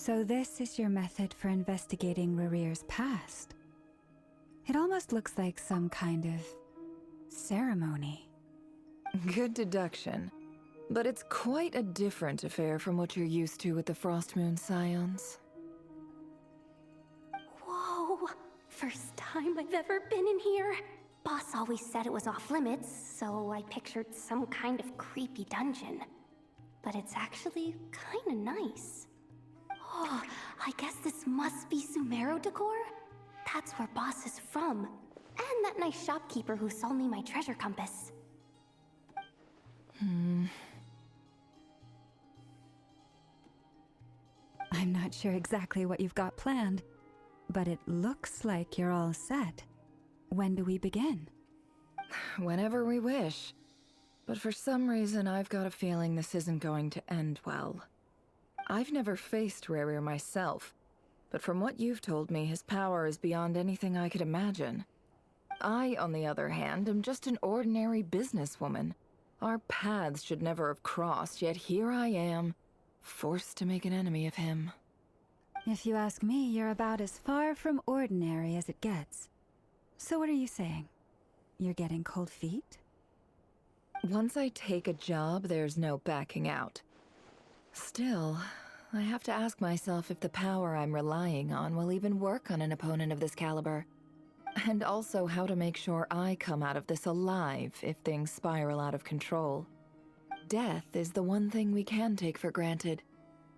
So this is your method for investigating Rerir's past. It almost looks like some kind of ceremony. Good deduction. But it's quite a different affair from what you're used to with the Frostmoon Scions. Whoa! First time I've ever been in here. Boss always said it was off limits, so I pictured some kind of creepy dungeon. But it's actually kinda nice. Oh, I guess this must be Sumeru decor? That's where Boss is from. And that nice shopkeeper who sold me my treasure compass. I'm not sure exactly what you've got planned, but it looks like you're all set. When do we begin? Whenever we wish. But for some reason, I've got a feeling this isn't going to end well. I've never faced Rerir myself, but from what you've told me, his power is beyond anything I could imagine. I, on the other hand, am just an ordinary businesswoman. Our paths should never have crossed, yet here I am, forced to make an enemy of him. If you ask me, you're about as far from ordinary as it gets. So what are you saying? You're getting cold feet? Once I take a job, there's no backing out. Still, I have to ask myself if the power I'm relying on will even work on an opponent of this caliber. And also how to make sure I come out of this alive if things spiral out of control. Death is the one thing we can take for granted.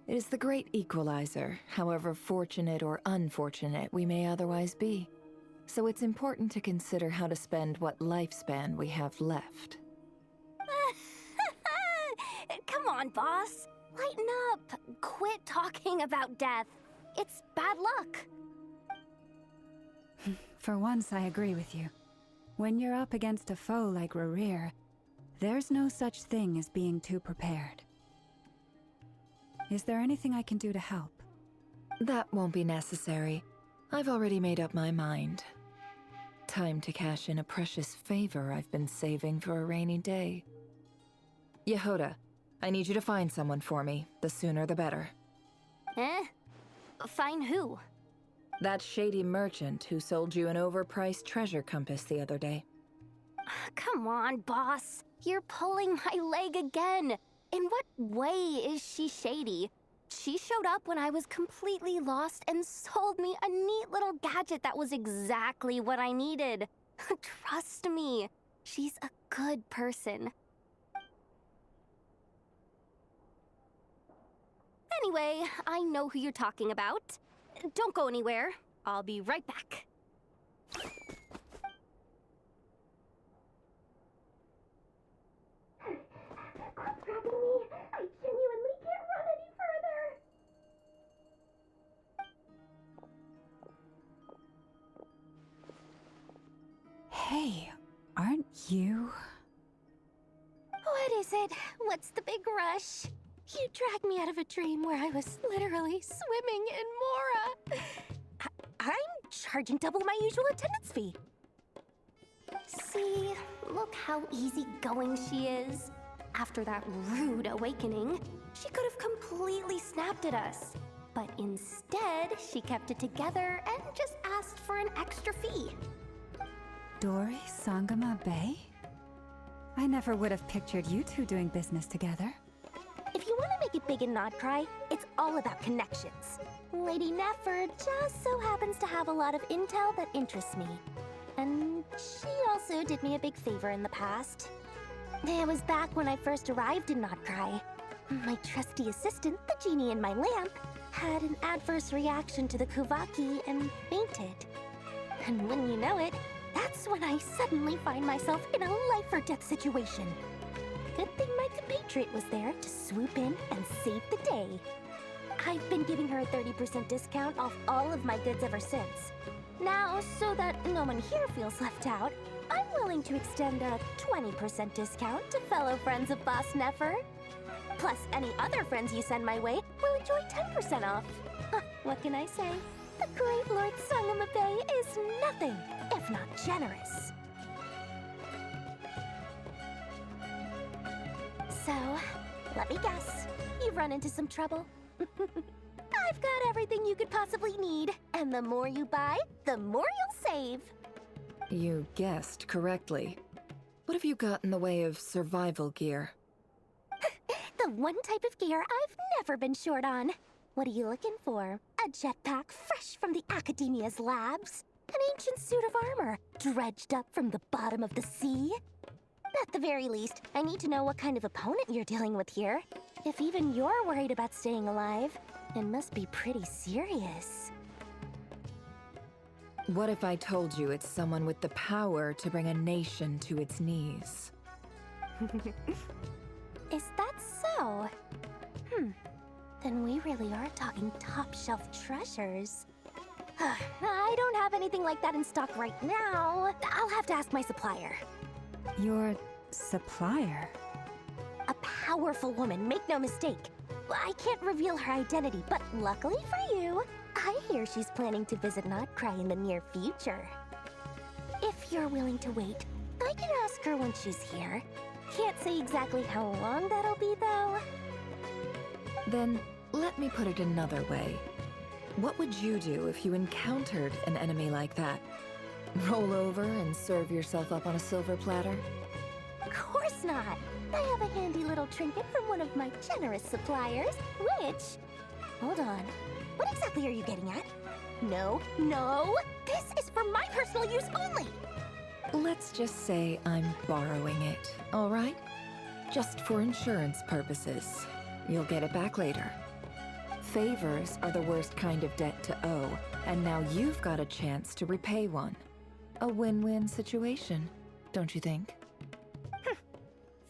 It is the great equalizer, however fortunate or unfortunate we may otherwise be. So it's important to consider how to spend what lifespan we have left. Come on, boss. Lighten up. Quit talking about death. It's bad luck. For once, I agree with you. When you're up against a foe like Rerir, there's no such thing as being too prepared. Is there anything I can do to help? That won't be necessary. I've already made up my mind. Time to cash in a precious favor I've been saving for a rainy day. Yehoda, I need you to find someone for me. The sooner the better. Eh? Find who? That shady merchant who sold you an overpriced treasure compass the other day. Come on, boss. You're pulling my leg again. In what way is she shady? She showed up when I was completely lost and sold me a neat little gadget that was exactly what I needed. Trust me, she's a good person. Anyway, I know who you're talking about. Don't go anywhere. I'll be right back. Quit grabbing me. I genuinely can't run any further. Hey, aren't you... What is it? What's the big rush? You dragged me out of a dream where I was literally swimming in Mora. I'm charging double my usual attendance fee. See, look how easygoing she is. After that rude awakening, she could have completely snapped at us. But instead, she kept it together and just asked for an extra fee. Dori Sangama Bay? I never would have pictured you two doing business together. If you want to make it big and not cry, it's all about connections. Lady Nefer just so happens to have a lot of intel that interests me. And she also did me a big favor in the past. It was back when I first arrived in Notcry. My trusty assistant, the genie in my lamp, had an adverse reaction to the Kuvaki and fainted. And when you know it, that's when I suddenly find myself in a life-or-death situation. Good thing my compatriot was there to swoop in and save the day. I've been giving her a 30% discount off all of my goods ever since. Now, so that no one here feels left out, I'm willing to extend a 20% discount to fellow friends of Boss Nefer. Plus, any other friends you send my way will enjoy 10% off. What can I say? The great Lord Sangama Bay is nothing if not generous. So, let me guess. You've run into some trouble? I I've got everything you could possibly need. And the more you buy, the more you'll save. You guessed correctly. What have you got in the way of survival gear? The one type of gear I've never been short on. What are you looking for? A jetpack fresh from the Academia's labs? An ancient suit of armor dredged up from the bottom of the sea? At the very least, I need to know what kind of opponent you're dealing with here. If even you're worried about staying alive, it must be pretty serious. What if I told you it's someone with the power to bring a nation to its knees? Is that so? Then we really are talking top-shelf treasures. I don't have anything like that in stock right now. I'll have to ask my supplier. Your supplier? A powerful woman, make no mistake. I can't reveal her identity, but luckily for you, I hear she's planning to visit Notcry in the near future. If you're willing to wait, I can ask her when she's here. Can't say exactly how long that'll be, though. Then, let me put it another way. What would you do if you encountered an enemy like that? Roll over and serve yourself up on a silver platter? Of course not. I have a handy little trinket from one of my generous suppliers, which... Hold on. What exactly are you getting at? No, no! This is for my personal use only! Let's just say I'm borrowing it, all right? Just for insurance purposes. You'll get it back later. Favors are the worst kind of debt to owe, and now you've got a chance to repay one. A win-win situation, don't you think?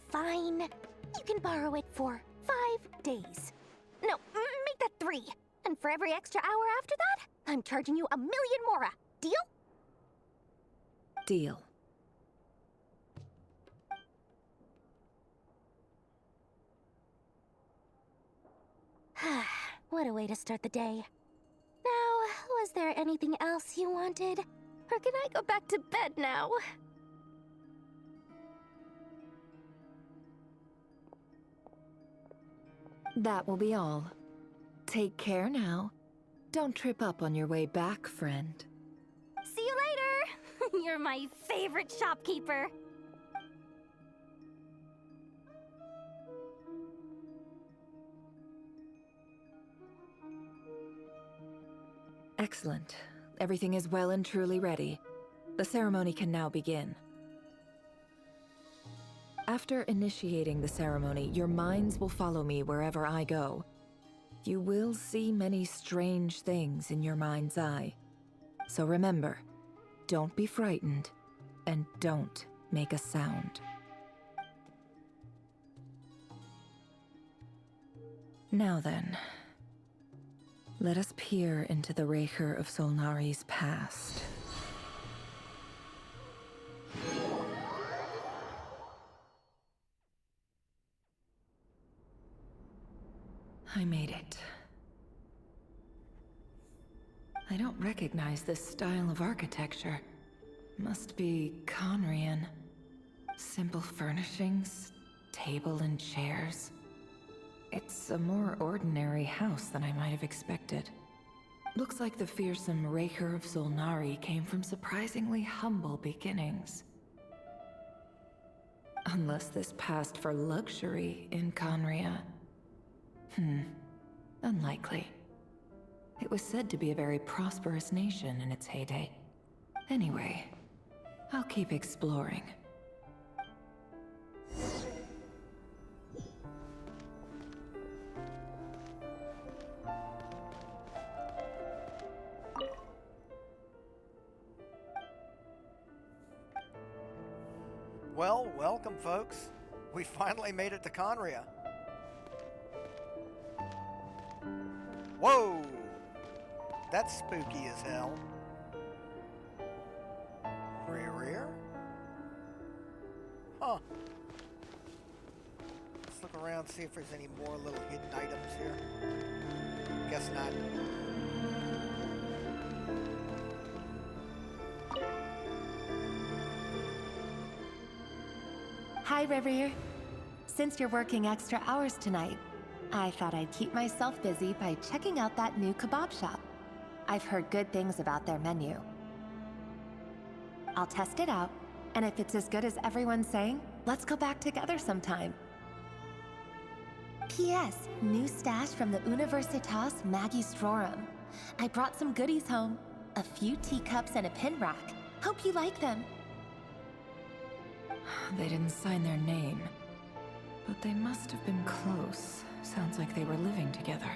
Fine. You can borrow it for 5 days. No, make that 3. And for every extra hour after that, I'm charging you 1,000,000 mora. Deal? Deal. What a way to start the day. Now, was there anything else you wanted? Or can I go back to bed now? That will be all. Take care now. Don't trip up on your way back, friend. See you later! You're my favorite shopkeeper. Excellent. Everything is well and truly ready. The ceremony can now begin. After initiating the ceremony, your minds will follow me wherever I go. You will see many strange things in your mind's eye. So remember, don't be frightened, and don't make a sound. Now then, let us peer into the Rerir of Solnari's past. I made it. I don't recognize this style of architecture. Must be Khaenri'ah. Simple furnishings, table and chairs. It's a more ordinary house than I might have expected. Looks like the fearsome Rerir of Solnari came from surprisingly humble beginnings. Unless this passed for luxury in Khaenri'ah. Unlikely. It was said to be a very prosperous nation in its heyday. Anyway, I'll keep exploring. Well, welcome folks. We finally made it to Khaenri'ah. Whoa! That's spooky as hell. Rerir? Huh. Let's look around, see if there's any more little hidden items here. Guess not. Hi, Rerir. Since you're working extra hours tonight, I thought I'd keep myself busy by checking out that new kebab shop. I've heard good things about their menu. I'll test it out, and if it's as good as everyone's saying, let's go back together sometime. P.S. New stash from the Universitas Magistrorum. I brought some goodies home. A few teacups and a pin rack. Hope you like them. They didn't sign their name, but they must have been close. Sounds like they were living together.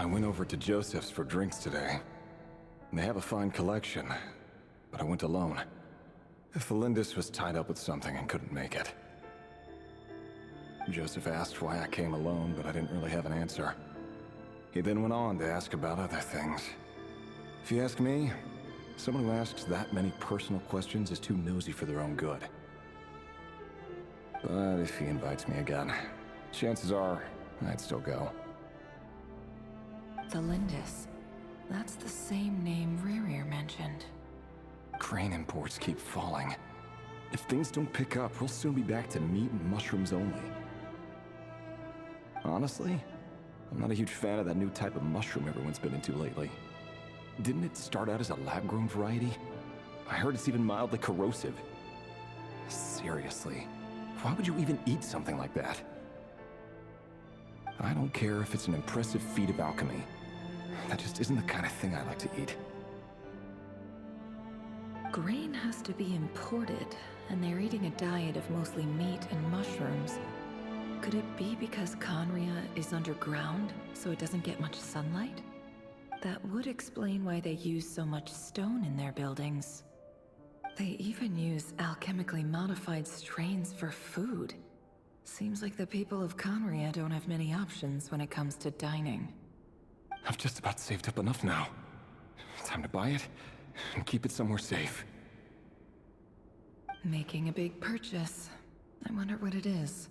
I went over to Joseph's for drinks today. They have a fine collection, but I went alone. Felindis was tied up with something and couldn't make it. Joseph asked why I came alone, but I didn't really have an answer. He then went on to ask about other things. If you ask me, someone who asks that many personal questions is too nosy for their own good. But if he invites me again, chances are I'd still go. Felindis. That's the same name Rerir mentioned. Crane imports keep falling. If things don't pick up, we'll soon be back to meat and mushrooms only. Honestly, I'm not a huge fan of that new type of mushroom everyone's been into lately. Didn't it start out as a lab-grown variety? I heard it's even mildly corrosive. Seriously, why would you even eat something like that? I don't care if it's an impressive feat of alchemy. That just isn't the kind of thing I like to eat. Grain has to be imported, and they're eating a diet of mostly meat and mushrooms. Could it be because Khaenri'ah is underground, so it doesn't get much sunlight? That would explain why they use so much stone in their buildings. They even use alchemically modified strains for food. Seems like the people of Khaenri'ah don't have many options when it comes to dining. I've just about saved up enough now. Time to buy it and keep it somewhere safe. Making a big purchase. I wonder what it is.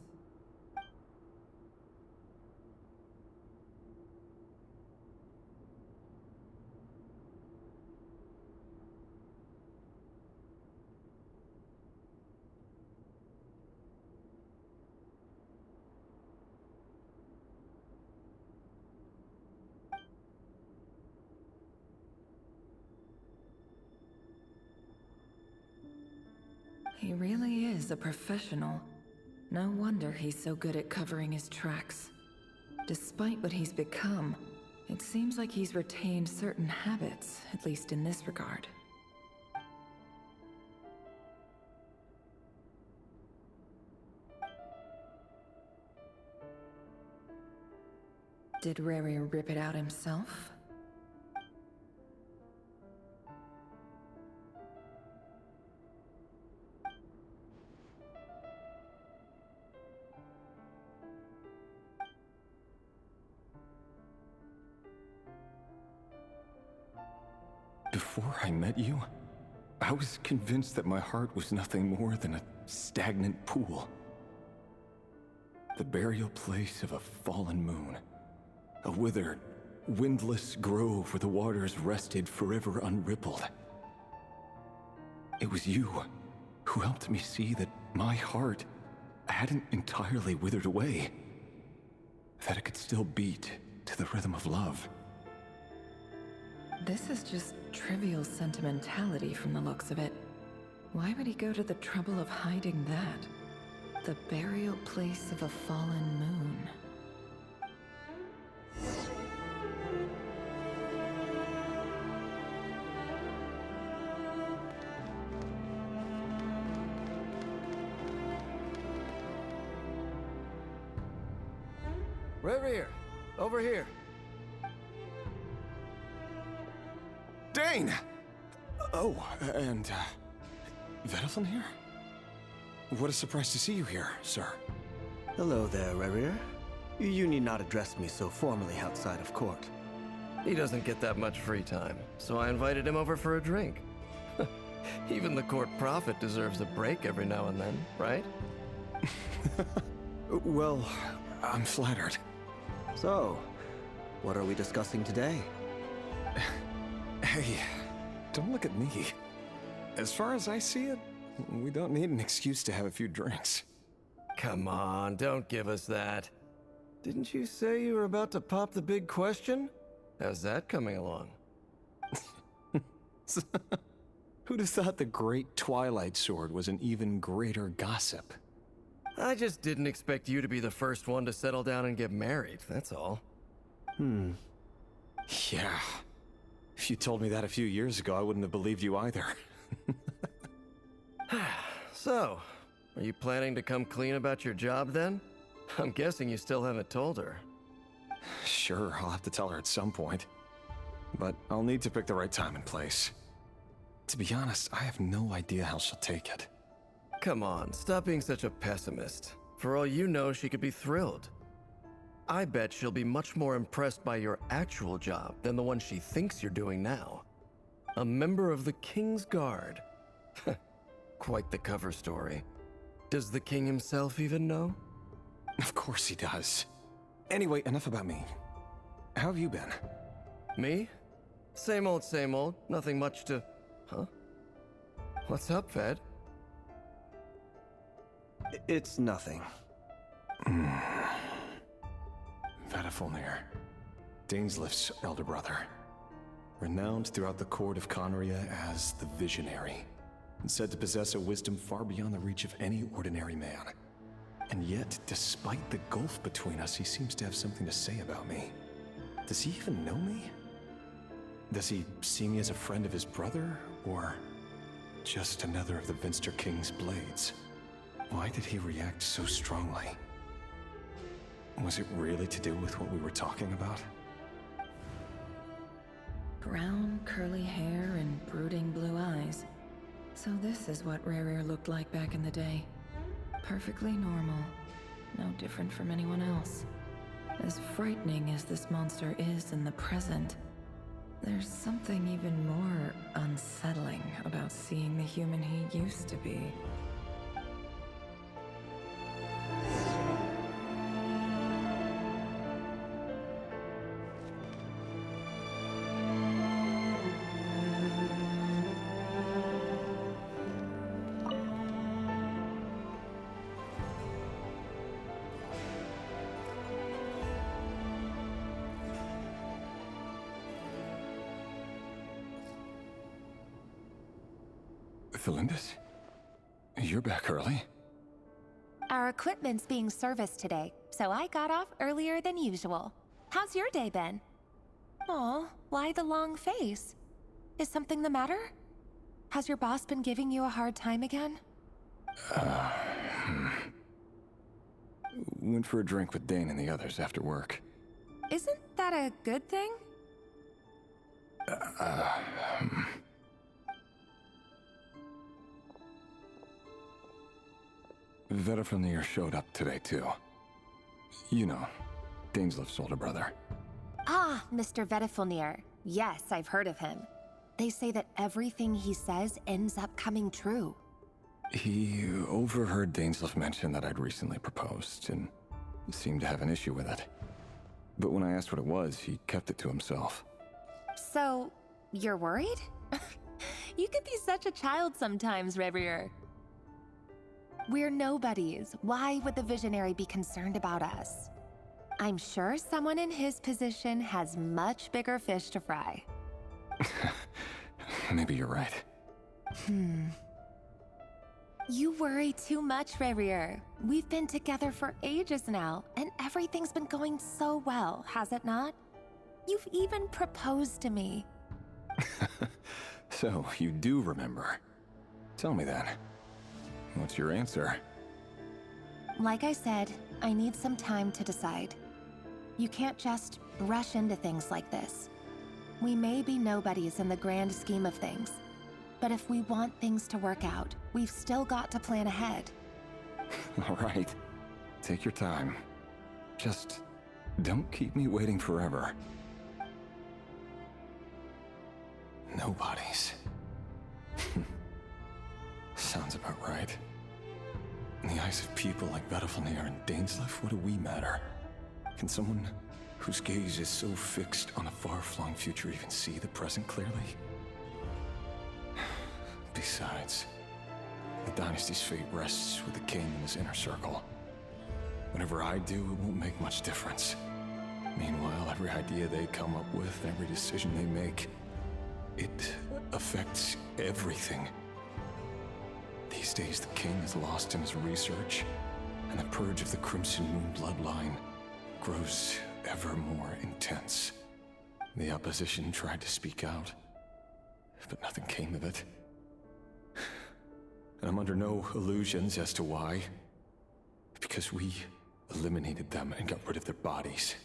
He really is a professional. No wonder he's so good at covering his tracks. Despite what he's become, It seems like he's retained certain habits, at least in this regard. Did Rerir rip it out himself? Before I met you, I was convinced that my heart was nothing more than a stagnant pool. The burial place of a fallen moon. A withered, windless grove where the waters rested forever unrippled. It was you who helped me see that my heart hadn't entirely withered away. That it could still beat to the rhythm of love. This is just trivial sentimentality from the looks of it. Why would he go to the trouble of hiding that? The burial place of a fallen moon. Rerir, over here. Dane! Oh, and, Vedaflin here? What a surprise to see you here, sir. Hello there, Rerir. You need not address me so formally outside of court. He doesn't get that much free time, so I invited him over for a drink. Even the court prophet deserves a break every now and then, right? Well, I'm flattered. So, what are we discussing today? Hey, don't look at me. As far as I see it, we don't need an excuse to have a few drinks. Come on, don't give us that. Didn't you say you were about to pop the big question? How's that coming along? Who'd have thought the great Twilight Sword was an even greater gossip? I just didn't expect you to be the first one to settle down and get married, that's all. Yeah. If you told me that a few years ago, I wouldn't have believed you either. So, are you planning to come clean about your job then? I'm guessing you still haven't told her. Sure, I'll have to tell her at some point. But I'll need to pick the right time and place. To be honest, I have no idea how she'll take it. Come on, stop being such a pessimist. For all you know, she could be thrilled. I bet she'll be much more impressed by your actual job than the one she thinks you're doing now. A member of the King's Guard. Quite the cover story. Does the king himself even know? Of course he does. Anyway, enough about me. How have you been? Me? Same old, same old. Nothing much to... Huh? What's up, Ved? It's nothing. Vedaflin, Dainslift's elder brother. Renowned throughout the court of Khaenri'ah as the Visionary, and said to possess a wisdom far beyond the reach of any ordinary man. And yet, despite the gulf between us, he seems to have something to say about me. Does he even know me? Does he see me as a friend of his brother, or just another of the Vinster King's blades? Why did he react so strongly? Was it really to do with what we were talking about? Brown, curly hair and brooding blue eyes. So this is what Rerir looked like back in the day. Perfectly normal. No different from anyone else. As frightening as this monster is in the present, there's something even more unsettling about seeing the human he used to be. Felindis? You're back early? Our equipment's being serviced today, so I got off earlier than usual. How's your day been? Aw, why the long face? Is something the matter? Has your boss been giving you a hard time again? Went for a drink with Dane and the others after work. Isn't that a good thing? Vedifnir showed up today, too. You know, Daneslif's older brother. Ah, Mr. Vedifnir. Yes, I've heard of him. They say that everything he says ends up coming true. He overheard Daneslif mention that I'd recently proposed, and seemed to have an issue with it. But when I asked what it was, he kept it to himself. So, you're worried? You could be such a child sometimes, Rerir. We're nobodies. Why would the Visionary be concerned about us? I'm sure someone in his position has much bigger fish to fry. Maybe you're right. You worry too much, Rerir. We've been together for ages now, and everything's been going so well, has it not? You've even proposed to me. So, you do remember. Tell me then. What's your answer? Like I said, I need some time to decide. You can't just rush into things like this. We may be nobodies in the grand scheme of things, but if we want things to work out, we've still got to plan ahead. All right. Take your time. Just don't keep me waiting forever. Nobodies. Sounds about right. In the eyes of people like Vedifnir and Daneslif, what do we matter? Can someone whose gaze is so fixed on a far-flung future even see the present clearly? Besides, the dynasty's fate rests with the king and his inner circle. Whatever I do, it won't make much difference. Meanwhile, every idea they come up with, every decision they make, it affects everything. These days, the king is lost in his research, and the purge of the Crimson Moon bloodline grows ever more intense. The opposition tried to speak out, but nothing came of it. And I'm under no illusions as to why. Because we eliminated them and got rid of their bodies.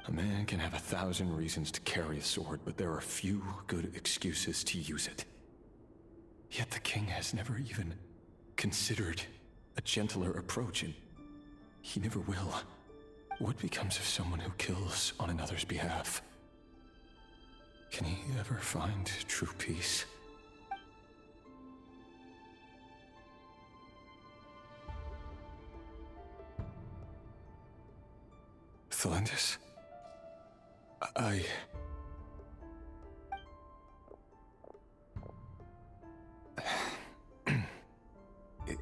A man can have 1,000 reasons to carry a sword, but there are few good excuses to use it. Yet the king has never even considered a gentler approach, and he never will. What becomes of someone who kills on another's behalf? Can he ever find true peace? Thelendis?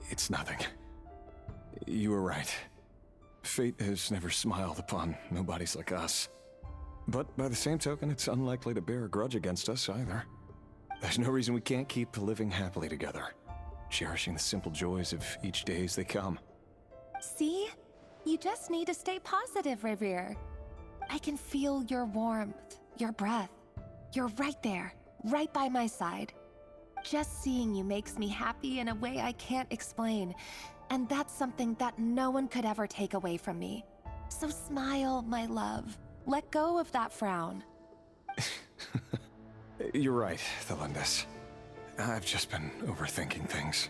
It's nothing. You were right. Fate has never smiled upon nobodies like us. But by the same token, it's unlikely to bear a grudge against us either. There's no reason we can't keep living happily together, cherishing the simple joys of each day as they come. See? You just need to stay positive, Rerir. I can feel your warmth, your breath. You're right there, right by my side. Just seeing you makes me happy in a way I can't explain, and that's something that no one could ever take away from me. So smile, my love. Let go of that frown. You're right, Thelendis. I've just been overthinking things.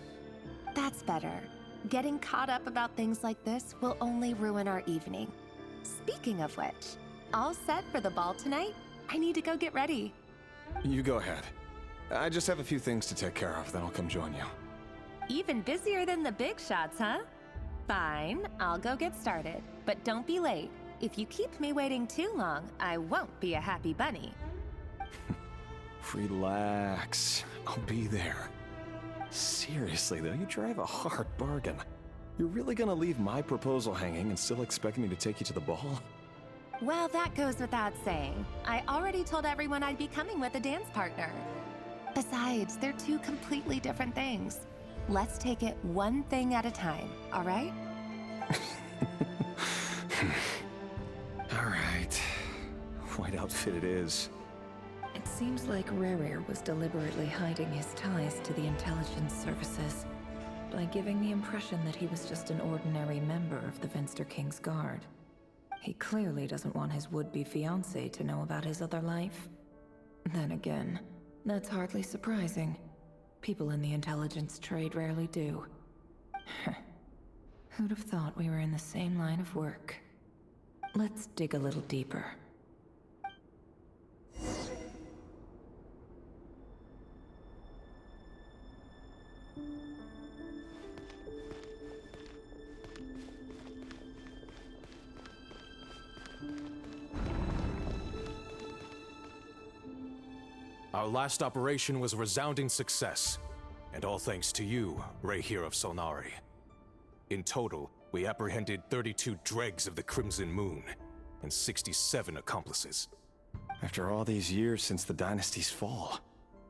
That's better. Getting caught up about things like this will only ruin our evening. Speaking of which, all set for the ball tonight? I need to go get ready. You go ahead. I just have a few things to take care of, then I'll come join you. Even busier than the big shots, huh? Fine, I'll go get started. But don't be late. If you keep me waiting too long, I won't be a happy bunny. Relax. I'll be there. Seriously, though, you drive a hard bargain. You're really gonna leave my proposal hanging and still expect me to take you to the ball? Well, that goes without saying. I already told everyone I'd be coming with a dance partner. Besides, they're two completely different things. Let's take it one thing at a time, all right? All right. white outfit it is. It seems like Rerir was deliberately hiding his ties to the intelligence services by giving the impression that he was just an ordinary member of the Venster King's Guard. He clearly doesn't want his would-be fiancée to know about his other life. Then again, that's hardly surprising. People in the intelligence trade rarely do. Who'd have thought we were in the same line of work? Let's dig a little deeper. Our last operation was a resounding success, and all thanks to you, Rerir of Solnari. In total, we apprehended 32 dregs of the Crimson Moon, and 67 accomplices. After all these years since the dynasty's fall,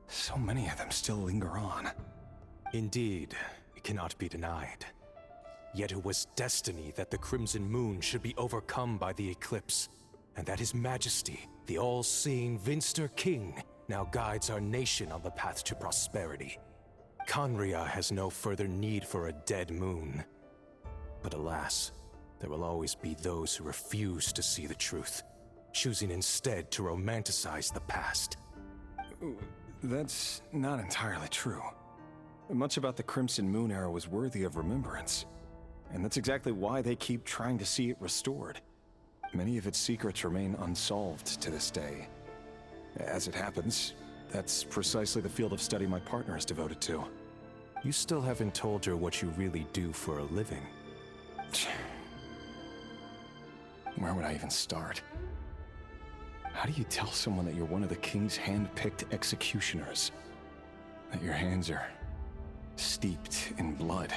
so many of them still linger on. Indeed, it cannot be denied. Yet it was destiny that the Crimson Moon should be overcome by the eclipse, and that His Majesty, the all-seeing Venster King, now guides our nation on the path to prosperity. Khaenri'ah has no further need for a dead moon. But alas, there will always be those who refuse to see the truth, choosing instead to romanticize the past. That's not entirely true. Much about the Crimson Moon era was worthy of remembrance, and that's exactly why they keep trying to see it restored. Many of its secrets remain unsolved to this day. As it happens, that's precisely the field of study my partner is devoted to. You still haven't told her what you really do for a living. Where would I even start? How do you tell someone that you're one of the king's hand-picked executioners? That your hands are steeped in blood?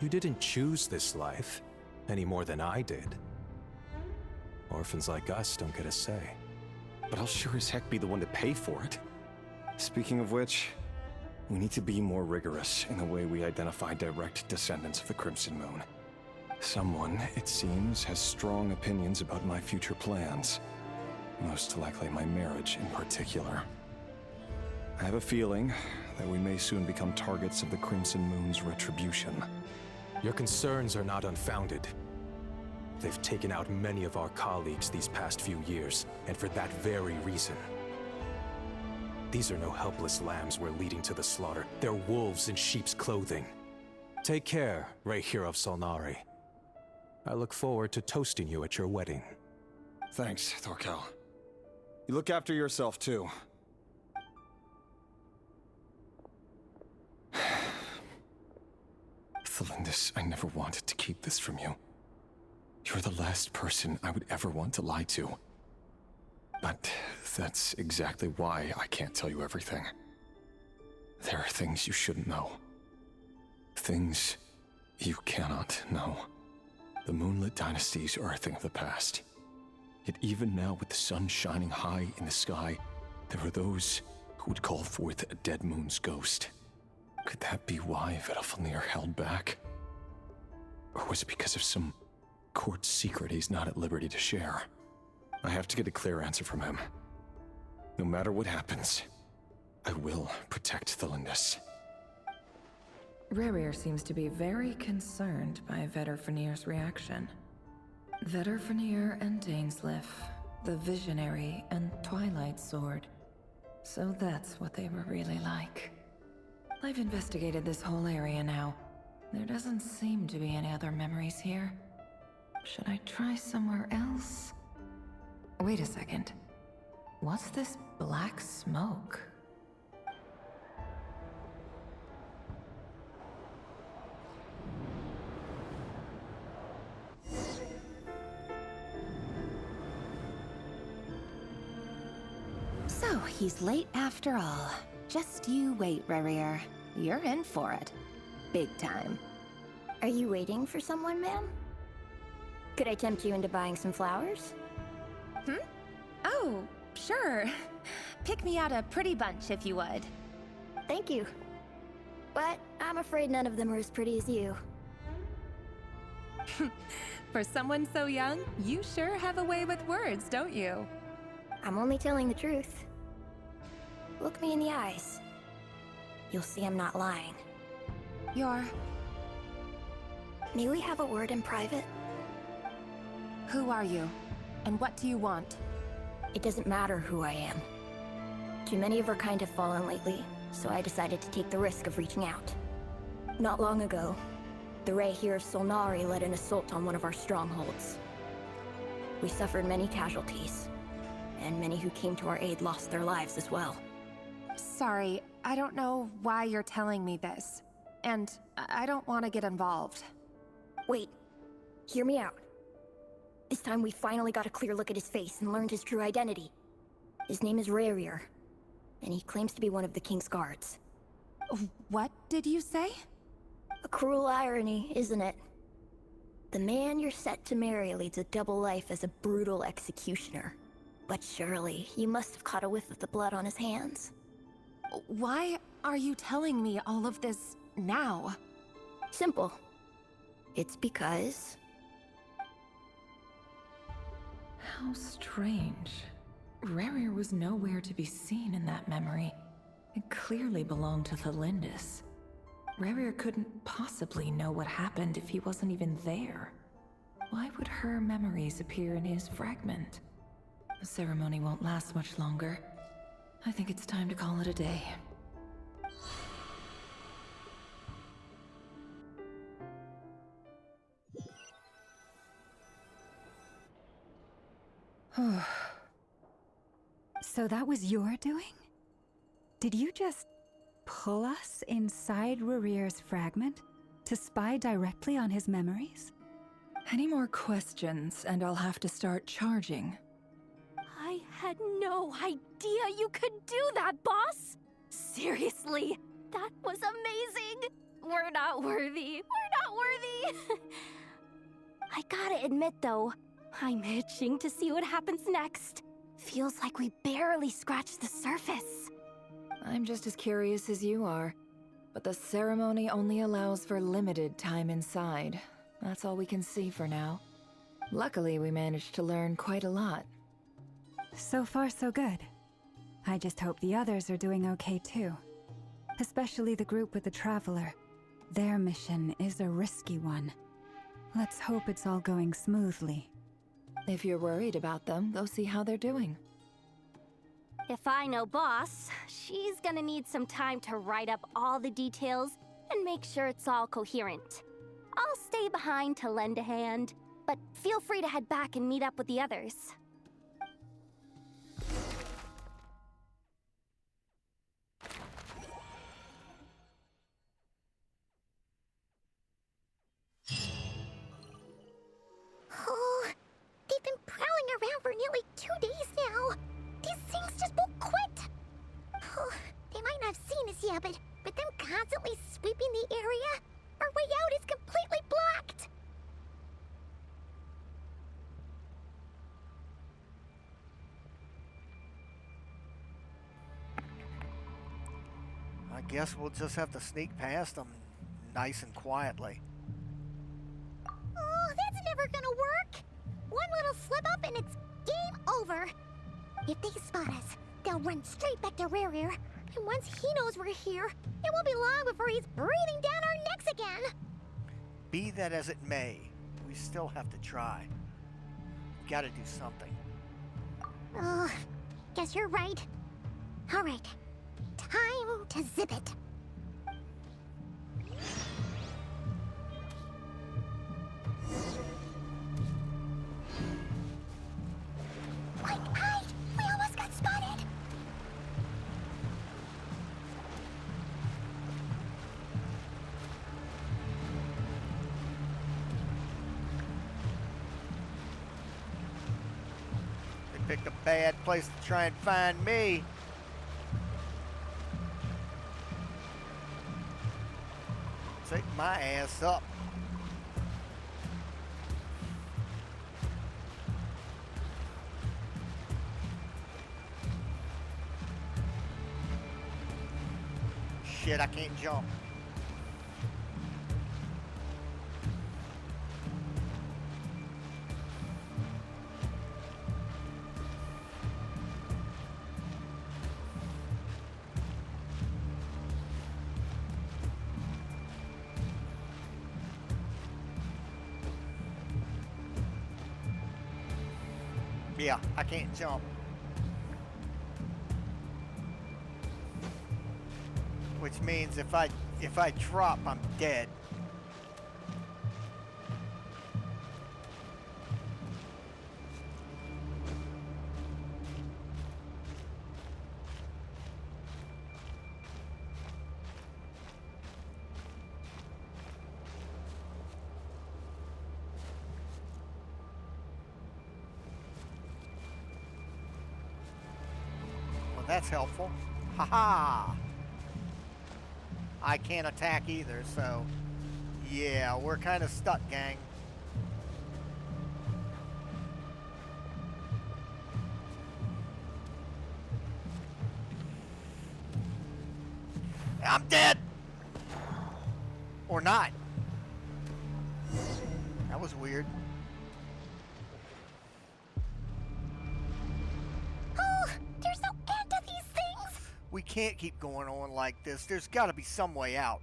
You didn't choose this life, any more than I did. Orphans like us don't get a say. But I'll sure as heck be the one to pay for it. Speaking of which, we need to be more rigorous in the way we identify direct descendants of the Crimson Moon. Someone, it seems, has strong opinions about my future plans. Most likely my marriage in particular. I have a feeling that we may soon become targets of the Crimson Moon's retribution. Your concerns are not unfounded. They've taken out many of our colleagues these past few years, and for that very reason. These are no helpless lambs we're leading to the slaughter. They're wolves in sheep's clothing. Take care, Rerir of Solnari. I look forward to toasting you at your wedding. Thanks, Thorkel. You look after yourself, too. Thelindis, I never wanted to keep this from you. You're the last person I would ever want to lie to. But that's exactly why I can't tell you everything. There are things you shouldn't know. Things you cannot know. The moonlit dynasties are a thing of the past. Yet even now, with the sun shining high in the sky, there are those who would call forth a dead moon's ghost. Could that be why Vedalfnir held back? Or was it because of some court secret he's not at liberty to share? I have to get a clear answer from him. No matter what happens, I will protect Thelindis. Rerir seems to be very concerned by Vedalfnir's reaction. Vedalfnir and Dainsleif, the Visionary and Twilight Sword. So that's what they were really like. I've investigated this whole area now. There doesn't seem to be any other memories here. Should I try somewhere else? Wait a second. What's this black smoke? So, he's late after all. Just you wait, Rerir. You're in for it. Big time. Are you waiting for someone, ma'am? Could I tempt you into buying some flowers? Oh, sure. Pick me out a pretty bunch if you would. Thank you. But I'm afraid none of them are as pretty as you. For someone so young, you sure have a way with words, don't you? I'm only telling the truth. Look me in the eyes. You'll see I'm not lying. May we have a word in private? Who are you? And what do you want? It doesn't matter who I am. Too many of our kind have fallen lately, so I decided to take the risk of reaching out. Not long ago, the Rerir of Solnari led an assault on one of our strongholds. We suffered many casualties, and many who came to our aid lost their lives as well. Sorry, I don't know why you're telling me this. And I don't want to get involved. Wait, hear me out. This time we finally got a clear look at his face and learned his true identity. His name is Rerir, and he claims to be one of the King's guards. What did you say? A cruel irony, isn't it? The man you're set to marry leads a double life as a brutal executioner. But surely, you must have caught a whiff of the blood on his hands. Why are you telling me all of this now? Simple. It's because... How strange. Rerir was nowhere to be seen in that memory. It clearly belonged to Thalindis. Rerir couldn't possibly know what happened if he wasn't even there. Why would her memories appear in his fragment? The ceremony won't last much longer. I think it's time to call it a day. So that was your doing? Did you just pull us inside Rerir's fragment to spy directly on his memories? Any more questions, and I'll have to start charging. I had no idea you could do that, boss! Seriously, that was amazing! We're not worthy. We're not worthy! I gotta admit, though, I'm itching to see what happens next. Feels like we barely scratched the surface. I'm just as curious as you are, but the ceremony only allows for limited time inside. That's all we can see for now. Luckily, we managed to learn quite a lot. So far, so good. I just hope the others are doing okay too. Especially the group with the Traveler. Their mission is a risky one. Let's hope it's all going smoothly. If you're worried about them, go see how they're doing. If I know Boss, she's gonna need some time to write up all the details and make sure it's all coherent. I'll stay behind to lend a hand, but feel free to head back and meet up with the others. Oh, they've been prowling around for nearly 2 days now. These things just won't quit. Oh, they might not have seen us yet, but them constantly sweeping the area, our way out is completely blocked. I guess we'll just have to sneak past them nice and quietly. Oh, that's never gonna work. One little slip up and it's game over. If they spot us, they'll run straight back to Rerir. And once he knows we're here, it won't be long before he's breathing down our necks again. Be that as it may, we still have to try. Gotta do something. Oh, guess you're right. All right, time to zip it. Quick, hide! We almost got spotted! They picked a bad place to try and find me. Take my ass up. Shit, I can't jump. Yeah, I can't jump. Which means if I drop, I'm dead. Well, that's helpful. Haha! I can't attack either, so yeah, we're kind of stuck, gang. I'm dead! Or not. That was weird. Oh, there's no end to these things! We can't keep going on like this. There's got to be some way out.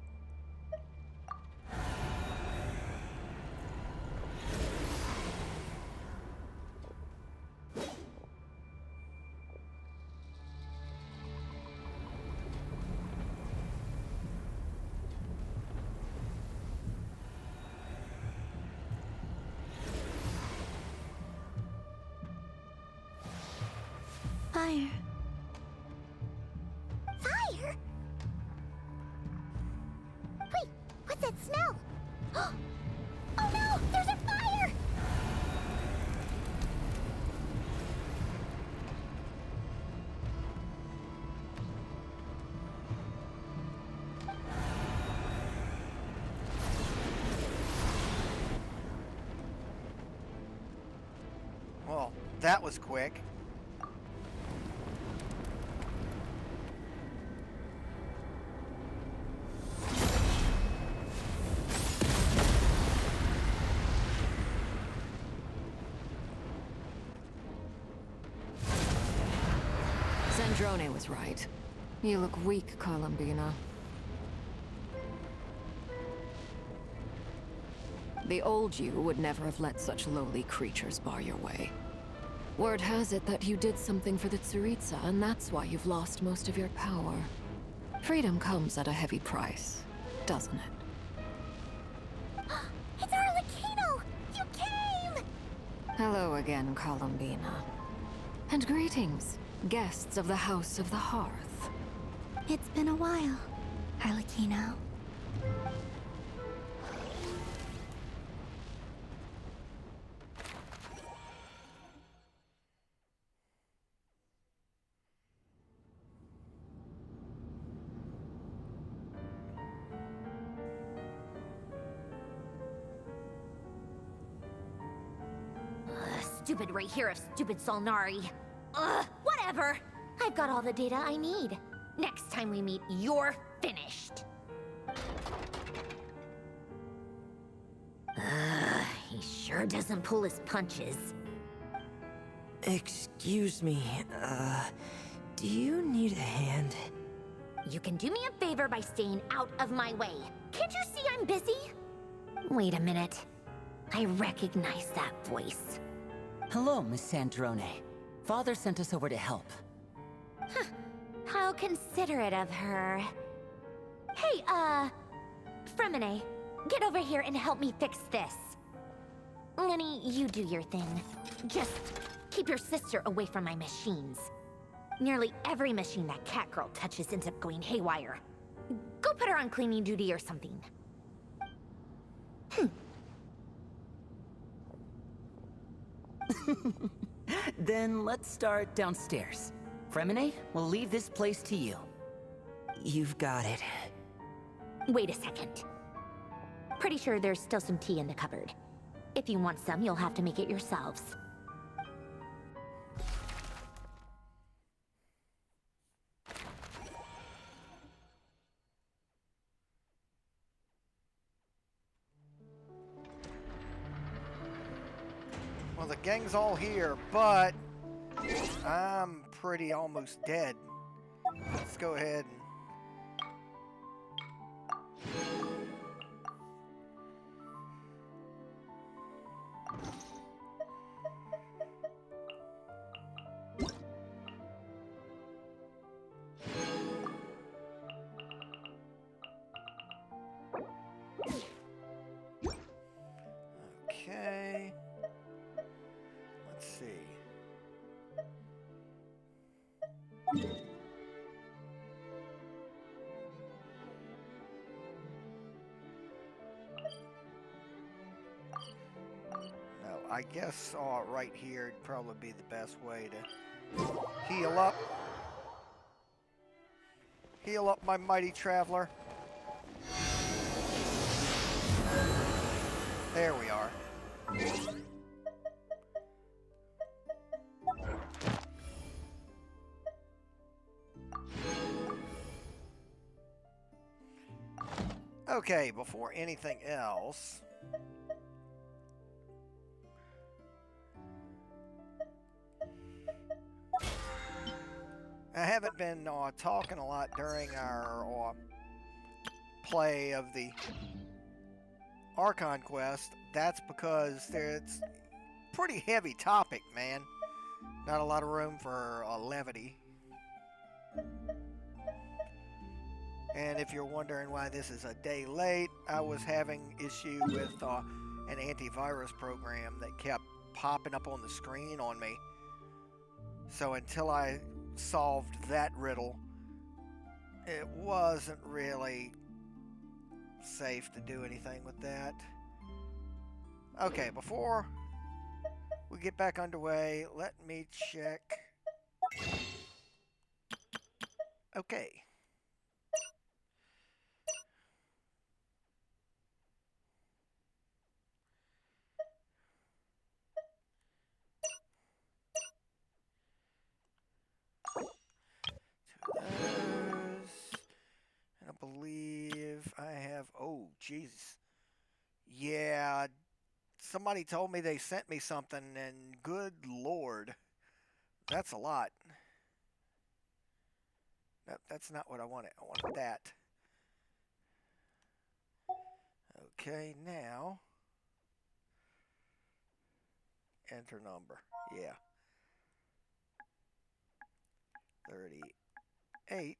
Fire. Fire? Wait, what's that smell? Oh no, there's a fire! Well, that was quick. Sandrone was right. You look weak, Columbina. The old you would never have let such lowly creatures bar your way. Word has it that you did something for the Tsaritsa, and that's why you've lost most of your power. Freedom comes at a heavy price, doesn't it? It's Arlecchino! You came! Hello again, Columbina. And greetings, guests of the House of the Hearth. It's been a while, Arlecchino. Stupid Rerir of stupid Solnari. Ugh, whatever! I've got all the data I need. Next time we meet, you're finished. He sure doesn't pull his punches. Excuse me, do you need a hand? You can do me a favor by staying out of my way. Can't you see I'm busy? Wait a minute. I recognize that voice. Hello, Miss Sandrone. Father sent us over to help. Huh. How considerate of her. Hey, Fremine, get over here and help me fix this. Lenny, you do your thing. Just keep your sister away from my machines. Nearly every machine that cat girl touches ends up going haywire. Go put her on cleaning duty or something. Then let's start downstairs. Fremine, we'll leave this place to you. You've got it. Wait a second. Pretty sure there's still some tea in the cupboard. If you want some, you'll have to make it yourselves. Well, the gang's all here, but I'm pretty almost dead. Let's go ahead and... Okay. Let's see. No, I guess right here would probably be the best way to heal up. Heal up my mighty traveler. There we are. Okay, before anything else, I haven't been talking a lot during our play of the Archon quest. That's because it's a pretty heavy topic, man. Not a lot of room for levity. And if you're wondering why this is a day late, I was having issue with an antivirus program that kept popping up on the screen on me. So until I solved that riddle, it wasn't really safe to do anything with that. Okay, before we get back underway, let me check. Okay. And I believe I have, oh, jeez. Yeah, somebody told me they sent me something, and good lord, that's a lot. That's not what I wanted. I wanted that. Okay, now, enter number. Yeah. 3880.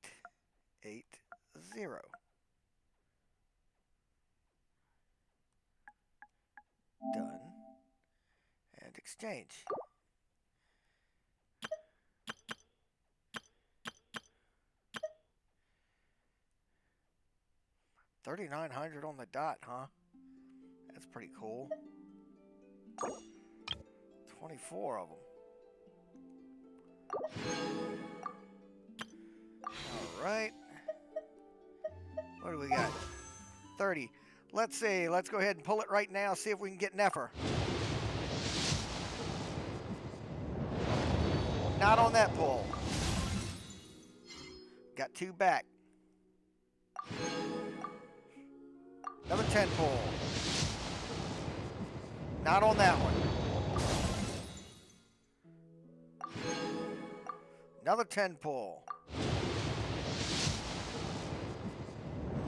Done. And exchange. $3,900 on the dot, huh? That's pretty cool. 24 of them. Alright. What do we got? 30. Let's see. Let's go ahead and pull it right now, see if we can get Nefer. Not on that pull. Got 2 back. Another 10 pull. Not on that one. Another 10 pull.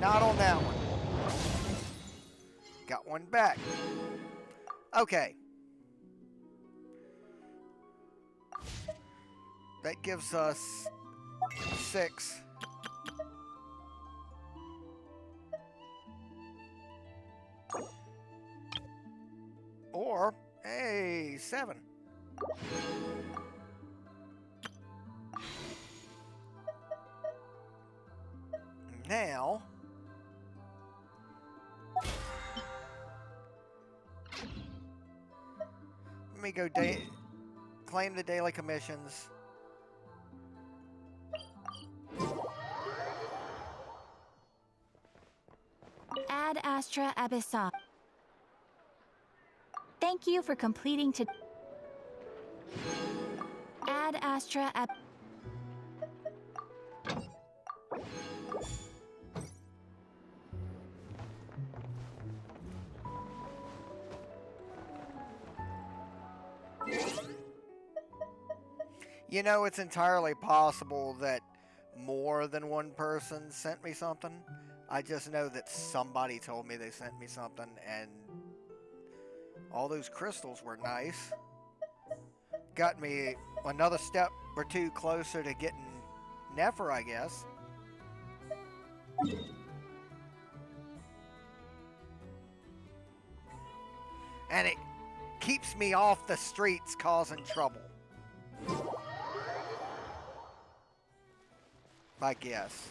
Not on that one. Got 1 back. Okay. That gives us 6. Or, hey, 7. Now, let me go claim the daily commissions. Ad Astra Abyssa. Thank you for completing to Ad Astra Ab. You know, it's entirely possible that more than one person sent me something. I just know that somebody told me they sent me something, and all those crystals were nice. Got me another step or 2 closer to getting Nefer, I guess. And keeps me off the streets causing trouble. I guess.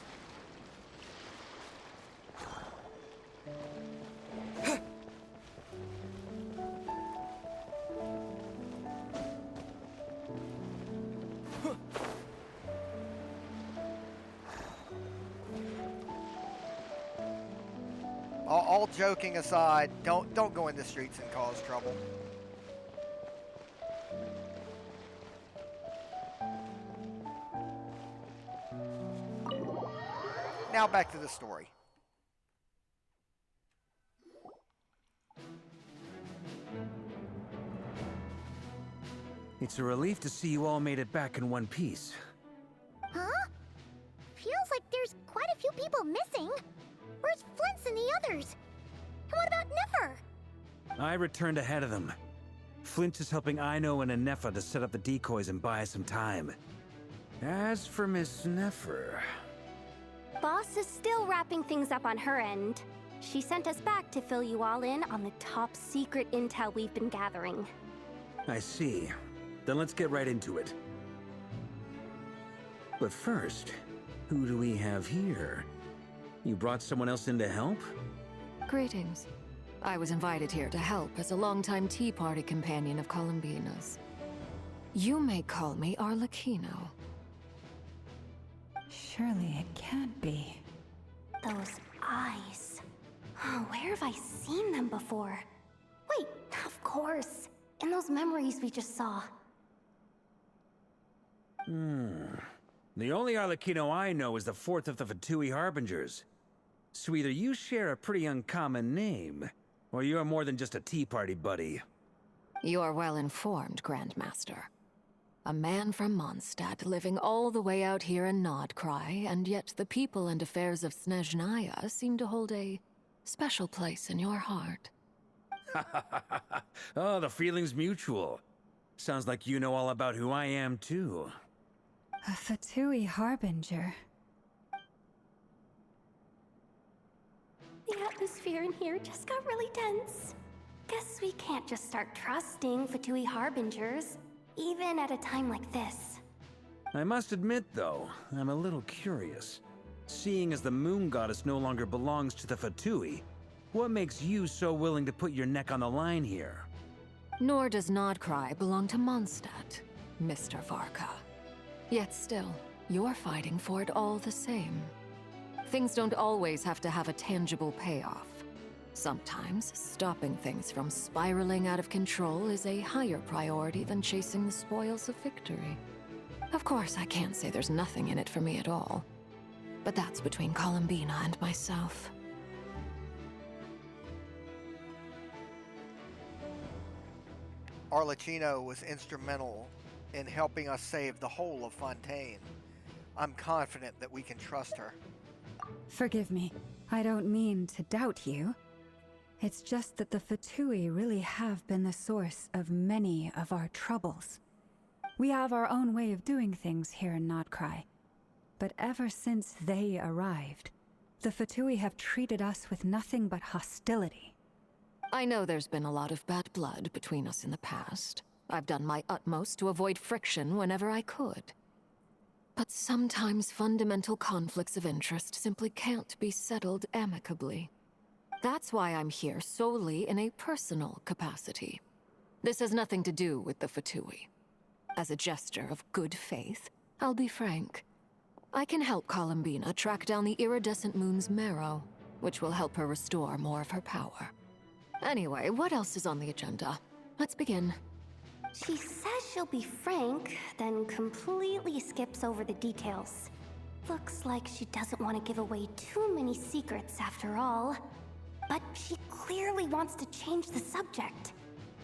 All joking aside, don't go in the streets and cause trouble. Now back to the story. It's a relief to see you all made it back in one piece. Huh? Feels like there's quite a few people missing. Where's Flint's and the others? And what about Nefer? I returned ahead of them. Flint is helping Ino and Anefa to set up the decoys and buy some time. As for Miss Nefer... Boss is still wrapping things up on her end. She sent us back to fill you all in on the top secret intel we've been gathering. I see. Then let's get right into it. But first, who do we have here? You brought someone else in to help? Greetings. I was invited here to help as a longtime Tea Party companion of Columbina's. You may call me Arlecchino. Surely it can't be. Those eyes. Oh, where have I seen them before? Wait, of course. In those memories we just saw. The only Arlecchino I know is the fourth of the Fatui Harbingers. So either you share a pretty uncommon name, or you're more than just a Tea Party buddy. You are well informed, Grandmaster. A man from Mondstadt living all the way out here in Nodcry, and yet the people and affairs of Snezhnaya seem to hold a special place in your heart. Oh, the feeling's mutual. Sounds like you know all about who I am, too. A Fatui Harbinger. The atmosphere in here just got really tense. Guess we can't just start trusting Fatui Harbingers, even at a time like this. I must admit, though, I'm a little curious. Seeing as the Moon Goddess no longer belongs to the Fatui, what makes you so willing to put your neck on the line here? Nor does Nodcry belong to Mondstadt, Mr. Varka. Yet still, you're fighting for it all the same. Things don't always have to have a tangible payoff. Sometimes, stopping things from spiraling out of control is a higher priority than chasing the spoils of victory. Of course, I can't say there's nothing in it for me at all. But that's between Columbina and myself. Arlecchino was instrumental in helping us save the whole of Fontaine. I'm confident that we can trust her. Forgive me. I don't mean to doubt you. It's just that the Fatui really have been the source of many of our troubles. We have our own way of doing things here in Nodcry. But ever since they arrived, the Fatui have treated us with nothing but hostility. I know there's been a lot of bad blood between us in the past. I've done my utmost to avoid friction whenever I could. But sometimes fundamental conflicts of interest simply can't be settled amicably. That's why I'm here solely in a personal capacity. This has nothing to do with the Fatui. As a gesture of good faith, I'll be frank. I can help Columbina track down the iridescent moon's marrow, which will help her restore more of her power. Anyway, what else is on the agenda? Let's begin. She says she'll be frank, then completely skips over the details. Looks like she doesn't want to give away too many secrets after all. But she clearly wants to change the subject.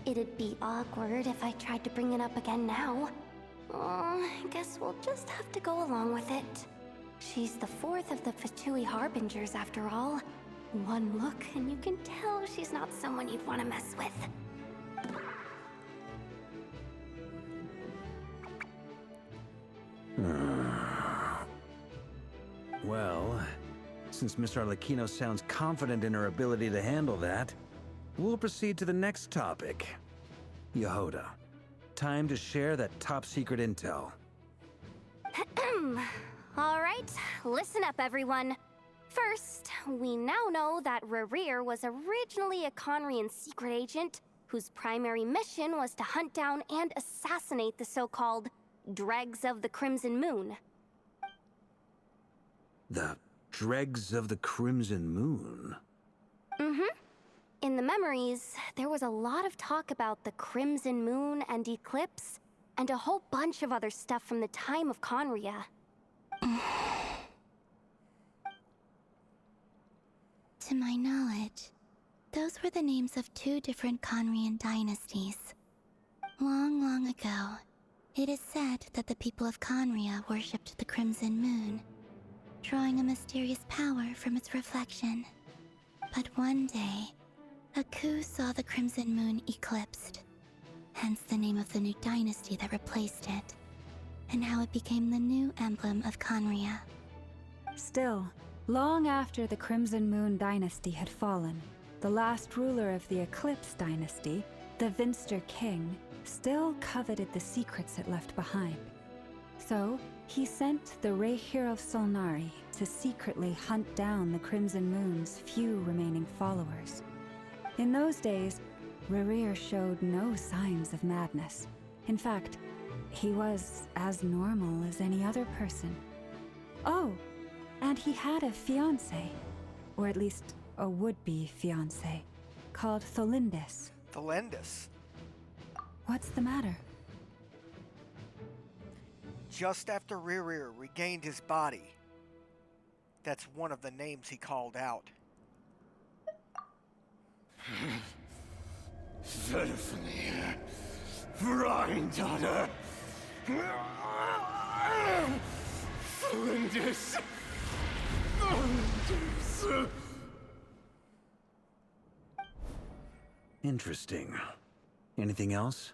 It'd be awkward if I tried to bring it up again now. I guess we'll just have to go along with it. She's the fourth of the Fatui Harbingers after all. One look and you can tell she's not someone you'd want to mess with. Well, since Miss Arlecchino sounds confident in her ability to handle that, we'll proceed to the next topic. Yehoda, time to share that top-secret intel. Alright, listen up everyone. First, we now know that Rerir was originally a Khaenri'ah secret agent whose primary mission was to hunt down and assassinate the so-called Dregs of the Crimson Moon. The Dregs of the Crimson Moon? Mm-hmm. In the memories, there was a lot of talk about the Crimson Moon and Eclipse, and a whole bunch of other stuff from the time of Khaenri'ah. To my knowledge, those were the names of two different Khaenri'ah dynasties. Long, long ago, it is said that the people of Khaenri'ah worshipped the Crimson Moon, drawing a mysterious power from its reflection. But one day, a coup saw the Crimson Moon eclipsed, hence the name of the new dynasty that replaced it, and how it became the new emblem of Khaenri'ah. Still, long after the Crimson Moon dynasty had fallen, the last ruler of the Eclipse dynasty, the Vinster King, still coveted the secrets it left behind. So, he sent the Rerir of Solnari to secretly hunt down the Crimson Moon's few remaining followers. In those days, Rerir showed no signs of madness. In fact, he was as normal as any other person. Oh, and he had a fiancé, or at least a would-be fiancé, called Tholindis. Tholindis? What's the matter? Just after Rerir regained his body, that's one of the names he called out. Verfnir, Rhine-daughter, Flinders. Interesting. Anything else?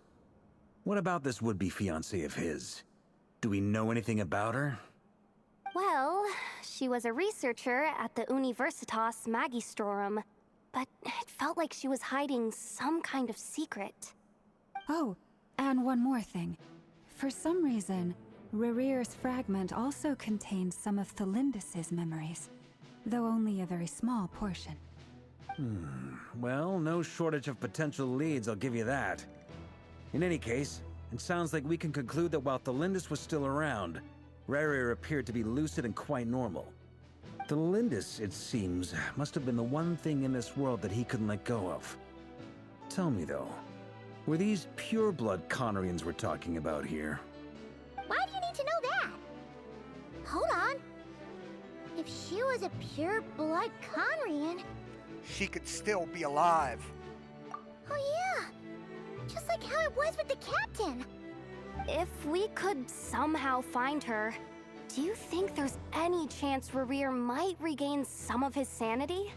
What about this would-be fiancé of his? Do we know anything about her? Well, she was a researcher at the Universitas Magistrorum, but it felt like she was hiding some kind of secret. Oh, and one more thing. For some reason, Rerir's fragment also contains some of Tholindis' memories, though only a very small portion. Well, no shortage of potential leads, I'll give you that. In any case, it sounds like we can conclude that while Tholindis was still around, Rerir appeared to be lucid and quite normal. Tholindis, it seems, must have been the one thing in this world that he couldn't let go of. Tell me though, were these pure-blood Khaenri'ahs we're talking about here? Why do you need to know that? Hold on. If she was a pure-blood Khaenri'ah... She could still be alive. Oh yeah! Just like how it was with the captain! If we could somehow find her, do you think there's any chance Rerir might regain some of his sanity?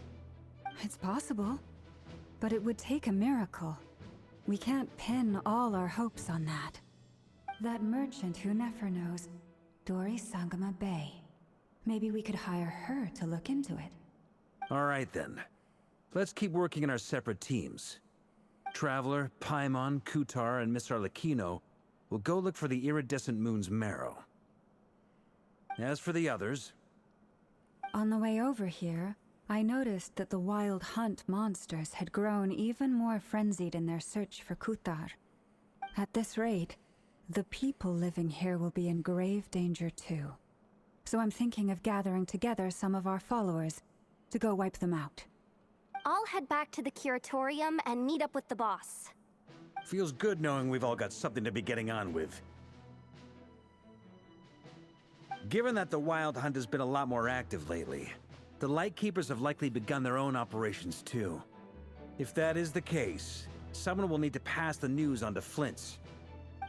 It's possible, but it would take a miracle. We can't pin all our hopes on that. That merchant who Nefer knows, Dori Sangama Bay. Maybe we could hire her to look into it. All right then. Let's keep working in our separate teams. Traveler, Paimon, Kutar, and Miss Arlecchino will go look for the iridescent moon's marrow. As for the others... On the way over here, I noticed that the Wild Hunt monsters had grown even more frenzied in their search for Kutar. At this rate, the people living here will be in grave danger too. So I'm thinking of gathering together some of our followers to go wipe them out. I'll head back to the curatorium and meet up with the boss. Feels good knowing we've all got something to be getting on with. Given that the Wild Hunt has been a lot more active lately, the Lightkeepers have likely begun their own operations too. If that is the case, someone will need to pass the news on to Flint's.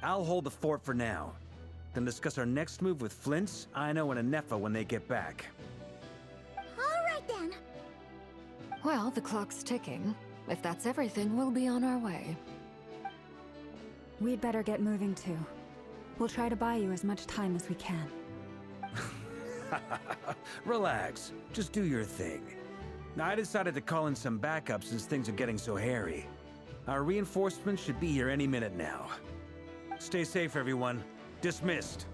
I'll hold the fort for now, then discuss our next move with Flint's, Aino, and Anefa when they get back. Alright then! Well, the clock's ticking. If that's everything, we'll be on our way. We'd better get moving too. We'll try to buy you as much time as we can. Relax. Just do your thing. I decided to call in some backup since things are getting so hairy. Our reinforcements should be here any minute now. Stay safe, everyone. Dismissed.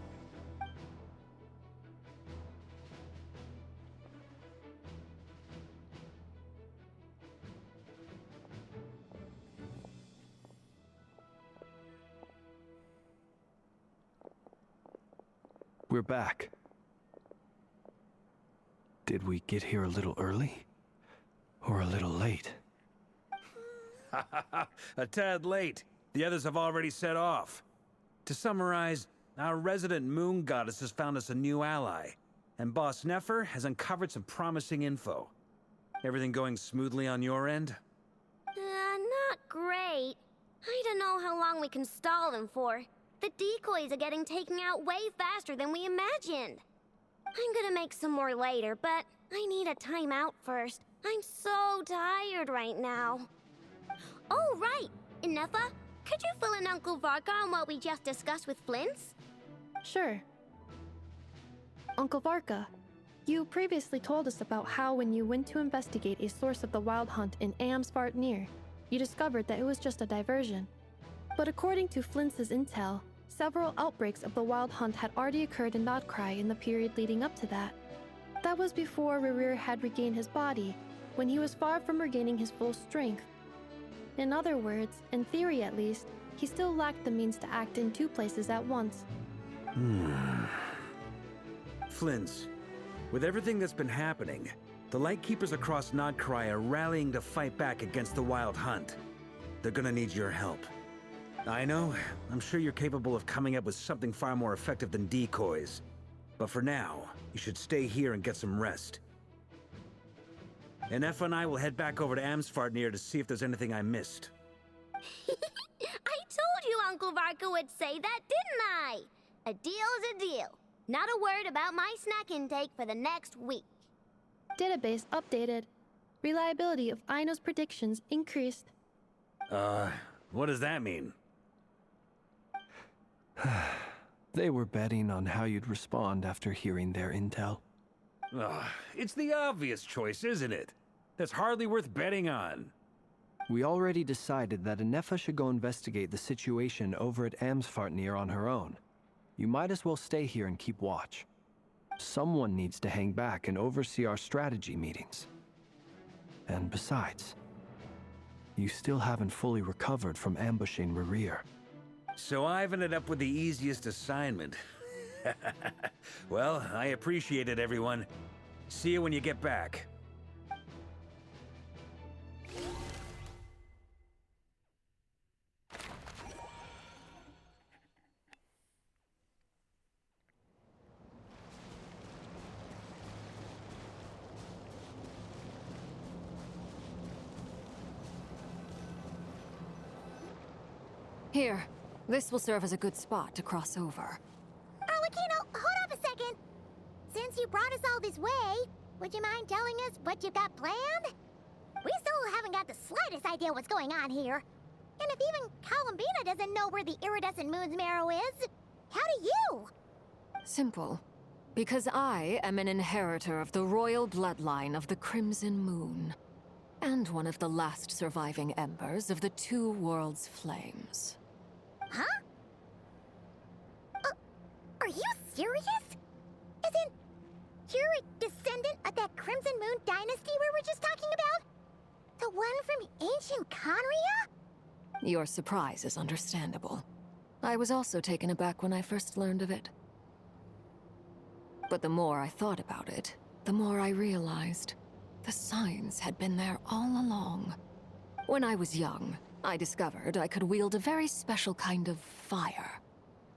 We're back. Did we get here a little early? Or a little late? A tad late. The others have already set off. To summarize, our resident moon goddess has found us a new ally, and Boss Nefer has uncovered some promising info. Everything going smoothly on your end? Not great. I don't know how long we can stall them for. The decoys are getting taken out way faster than we imagined. I'm gonna make some more later, but I need a timeout first. I'm so tired right now. Oh, right! Nefa, could you fill in Uncle Varka on what we just discussed with Flints? Sure. Uncle Varka, you previously told us about how when you went to investigate a source of the Wild Hunt in Amsvartnir, you discovered that it was just a diversion. But according to Flints' intel, several outbreaks of the Wild Hunt had already occurred in Nodcry in the period leading up to that. That was before Rerir had regained his body, when he was far from regaining his full strength. In other words, in theory at least, he still lacked the means to act in two places at once. Flints, with everything that's been happening, the Lightkeepers across Nodcry are rallying to fight back against the Wild Hunt. They're gonna need your help. I know, I'm sure you're capable of coming up with something far more effective than decoys. But for now, you should stay here and get some rest. And Effa and I will head back over to Amsvartnir to see if there's anything I missed. I told you Uncle Varka would say that, didn't I? A deal's a deal. Not a word about my snack intake for the next week. Database updated. Reliability of Aino's predictions increased. What does that mean? They were betting on how you'd respond after hearing their intel. It's the obvious choice, isn't it? That's hardly worth betting on. We already decided that Nefa should go investigate the situation over at Amsvartnir on her own. You might as well stay here and keep watch. Someone needs to hang back and oversee our strategy meetings. And besides, you still haven't fully recovered from ambushing Rerir. So I've ended up with the easiest assignment. Well, I appreciate it, everyone. See you when you get back. Here, this will serve as a good spot to cross over. Arlecchino, hold up a second. Since you brought us all this way, would you mind telling us what you've got planned? We still haven't got the slightest idea what's going on here. And if even Columbina doesn't know where the iridescent moon's marrow is, how do you? Simple. Because I am an inheritor of the royal bloodline of the Crimson Moon, and one of the last surviving embers of the Two Worlds' flames. Huh? Are you serious? Isn't you're a descendant of that Crimson Moon dynasty we were just talking about? The one from ancient Khaenri'ah? Your surprise is understandable. I was also taken aback when I first learned of it. But the more I thought about it, the more I realized the signs had been there all along. When I was young, I discovered I could wield a very special kind of fire.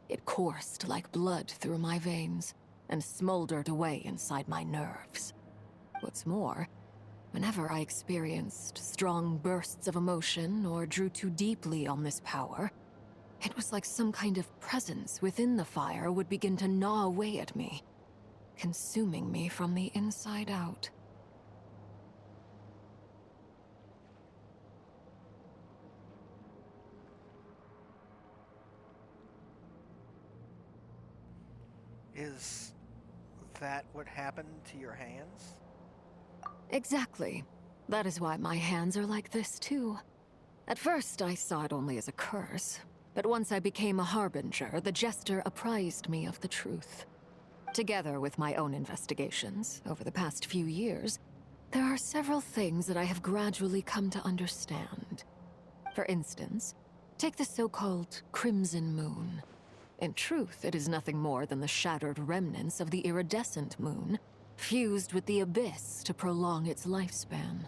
It coursed like blood through my veins and smoldered away inside my nerves. What's more, whenever I experienced strong bursts of emotion or drew too deeply on this power, it was like some kind of presence within the fire would begin to gnaw away at me, consuming me from the inside out. Is that what happened to your hands? Exactly. That is why my hands are like this, too. At first, I saw it only as a curse, but once I became a harbinger, the Jester apprised me of the truth. Together with my own investigations over the past few years, there are several things that I have gradually come to understand. For instance, take the so-called Crimson Moon. In truth, it is nothing more than the shattered remnants of the iridescent moon, fused with the abyss to prolong its lifespan.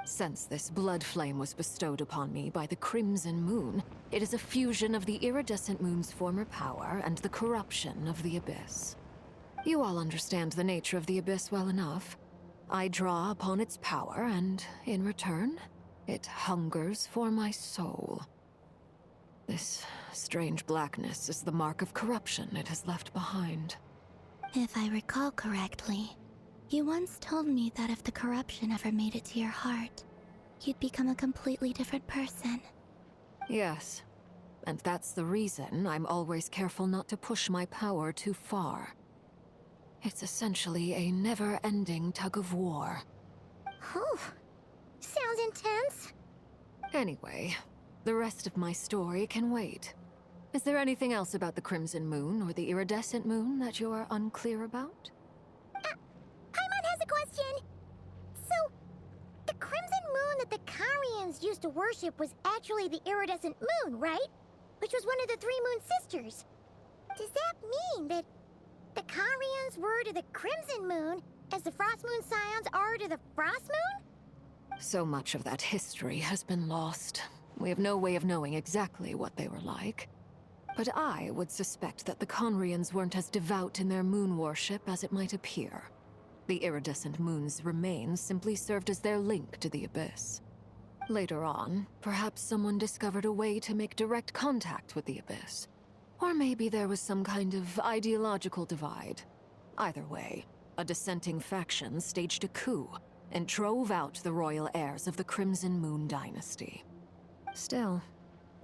Since this blood flame was bestowed upon me by the Crimson Moon, it is a fusion of the iridescent moon's former power and the corruption of the abyss. You all understand the nature of the abyss well enough. I draw upon its power, and in return, it hungers for my soul. This strange blackness is the mark of corruption it has left behind. If I recall correctly, you once told me that if the corruption ever made it to your heart, you'd become a completely different person. Yes, and that's the reason I'm always careful not to push my power too far. It's essentially a never-ending tug-of-war. Oh, sounds intense. Anyway, the rest of my story can wait. Is there anything else about the Crimson Moon or the Iridescent Moon that you're unclear about? Paimon has a question. So, the Crimson Moon that the Khaenri'ahs used to worship was actually the Iridescent Moon, right? Which was one of the three Moon Sisters. Does that mean that the Khaenri'ahs were to the Crimson Moon as the Frost Moon Scions are to the Frost Moon? So much of that history has been lost. We have no way of knowing exactly what they were like. But I would suspect that the Khaenri'ahs weren't as devout in their moon worship as it might appear. The iridescent moon's remains simply served as their link to the abyss. Later on, perhaps someone discovered a way to make direct contact with the abyss. Or maybe there was some kind of ideological divide. Either way, a dissenting faction staged a coup and drove out the royal heirs of the Crimson Moon dynasty. Still,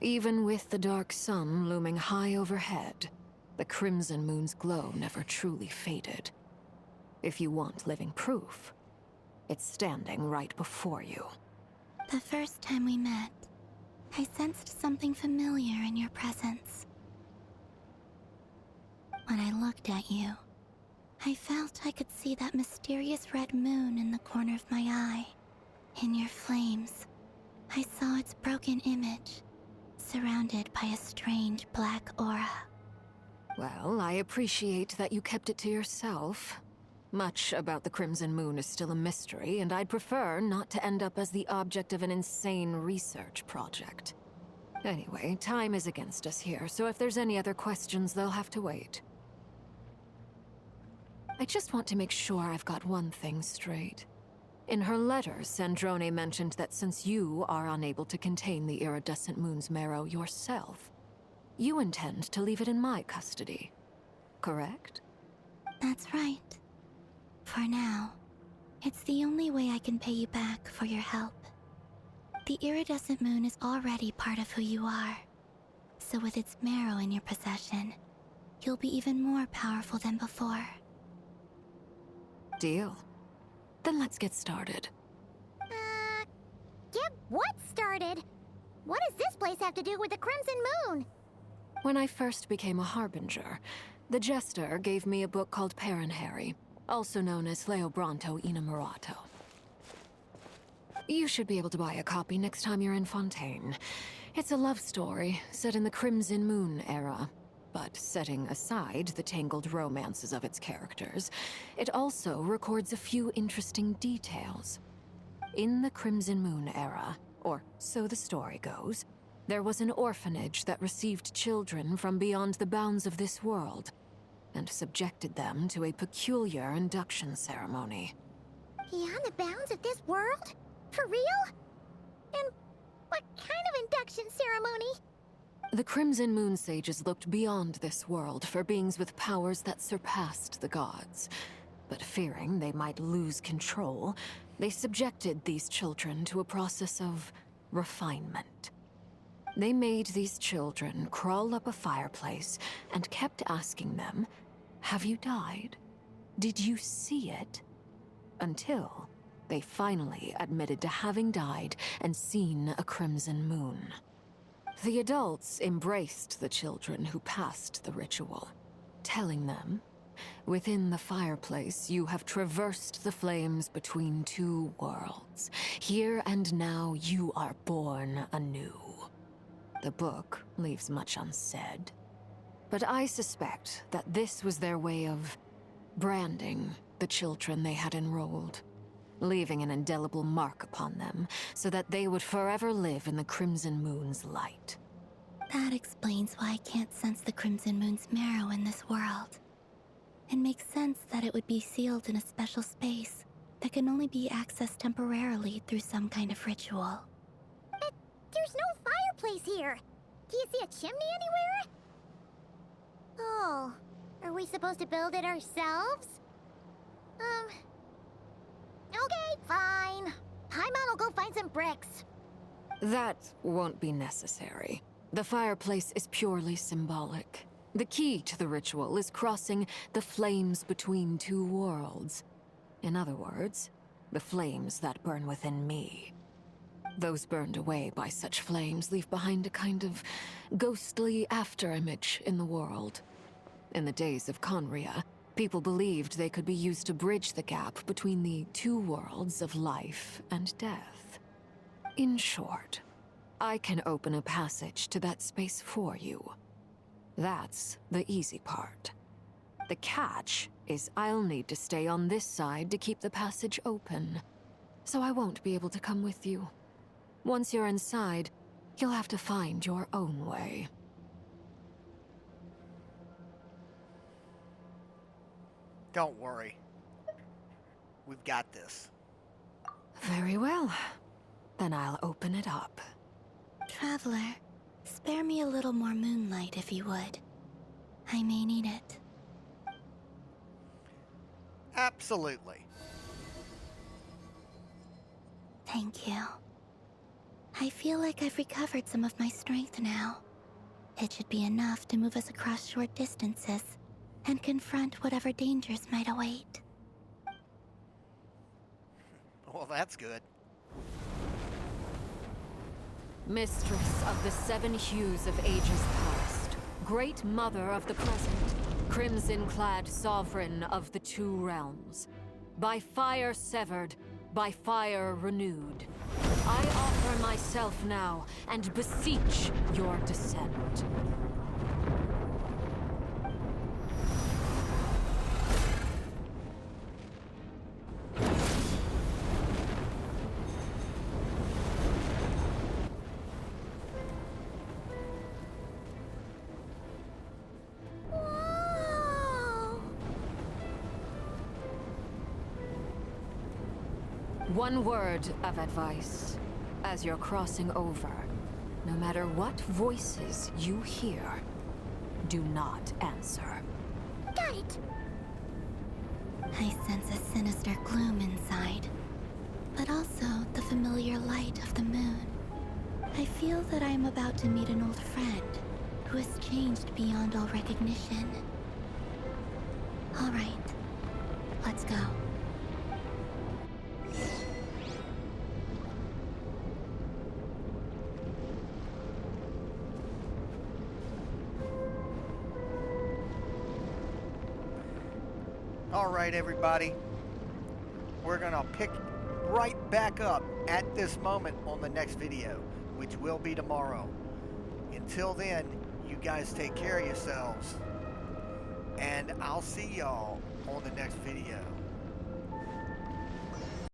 even with the dark sun looming high overhead, the Crimson Moon's glow never truly faded. If you want living proof, it's standing right before you. The first time we met, I sensed something familiar in your presence. When I looked at you, I felt I could see that mysterious red moon in the corner of my eye. In your flames, I saw its broken image, surrounded by a strange black aura. Well, I appreciate that you kept it to yourself. Much about the Crimson Moon is still a mystery, and I'd prefer not to end up as the object of an insane research project. Anyway, time is against us here, so if there's any other questions, they'll have to wait. I just want to make sure I've got one thing straight. In her letter, Sandrone mentioned that since you are unable to contain the iridescent moon's marrow yourself, you intend to leave it in my custody, correct? That's right. For now, it's the only way I can pay you back for your help. The iridescent moon is already part of who you are, so with its marrow in your possession, you'll be even more powerful than before. Deal. Then let's get started. Get what started? What does this place have to do with the Crimson Moon? When I first became a harbinger, the Jester gave me a book called Khaenri'ah, also known as Leobranto Inamorato. You should be able to buy a copy next time you're in Fontaine. It's a love story set in the Crimson Moon era. But setting aside the tangled romances of its characters, it also records a few interesting details. In the Crimson Moon era, or so the story goes, there was an orphanage that received children from beyond the bounds of this world, and subjected them to a peculiar induction ceremony. Beyond the bounds of this world? For real? And what kind of induction ceremony? The Crimson Moon sages looked beyond this world for beings with powers that surpassed the gods. But fearing they might lose control, they subjected these children to a process of refinement. They made these children crawl up a fireplace and kept asking them, "Have you died? Did you see it?" Until they finally admitted to having died and seen a crimson moon. The adults embraced the children who passed the ritual, telling them, "Within the fireplace, you have traversed the flames between two worlds. Here and now, you are born anew." The book leaves much unsaid, but I suspect that this was their way of branding the children they had enrolled, leaving an indelible mark upon them so that they would forever live in the Crimson Moon's light. That explains why I can't sense the Crimson Moon's marrow in this world. It makes sense that it would be sealed in a special space that can only be accessed temporarily through some kind of ritual. But there's no fireplace here. Do you see a chimney anywhere? Oh, are we supposed to build it ourselves? Okay, fine. Paimon will go find some bricks. That won't be necessary. The fireplace is purely symbolic. The key to the ritual is crossing the flames between two worlds. In other words, the flames that burn within me. Those burned away by such flames leave behind a kind of ghostly afterimage in the world. In the days of Khaenri'ah, people believed they could be used to bridge the gap between the two worlds of life and death. In short, I can open a passage to that space for you. That's the easy part. The catch is I'll need to stay on this side to keep the passage open, so I won't be able to come with you. Once you're inside, you'll have to find your own way. Don't worry. We've got this. Very well. Then I'll open it up. Traveler, spare me a little more moonlight if you would. I may need it. Absolutely. Thank you. I feel like I've recovered some of my strength now. It should be enough to move us across short distances and confront whatever dangers might await. Well, that's good. Mistress of the seven hues of ages past, great mother of the present, crimson-clad sovereign of the two realms, by fire severed, by fire renewed, I offer myself now and beseech your descent. One word of advice. As you're crossing over, no matter what voices you hear, do not answer. Got it! I sense a sinister gloom inside, but also the familiar light of the moon. I feel that I am about to meet an old friend who has changed beyond all recognition. All right, let's go. All right, everybody. We're gonna pick right back up at this moment on the next video, which will be tomorrow. Until then, you guys take care of yourselves, and I'll see y'all on the next video.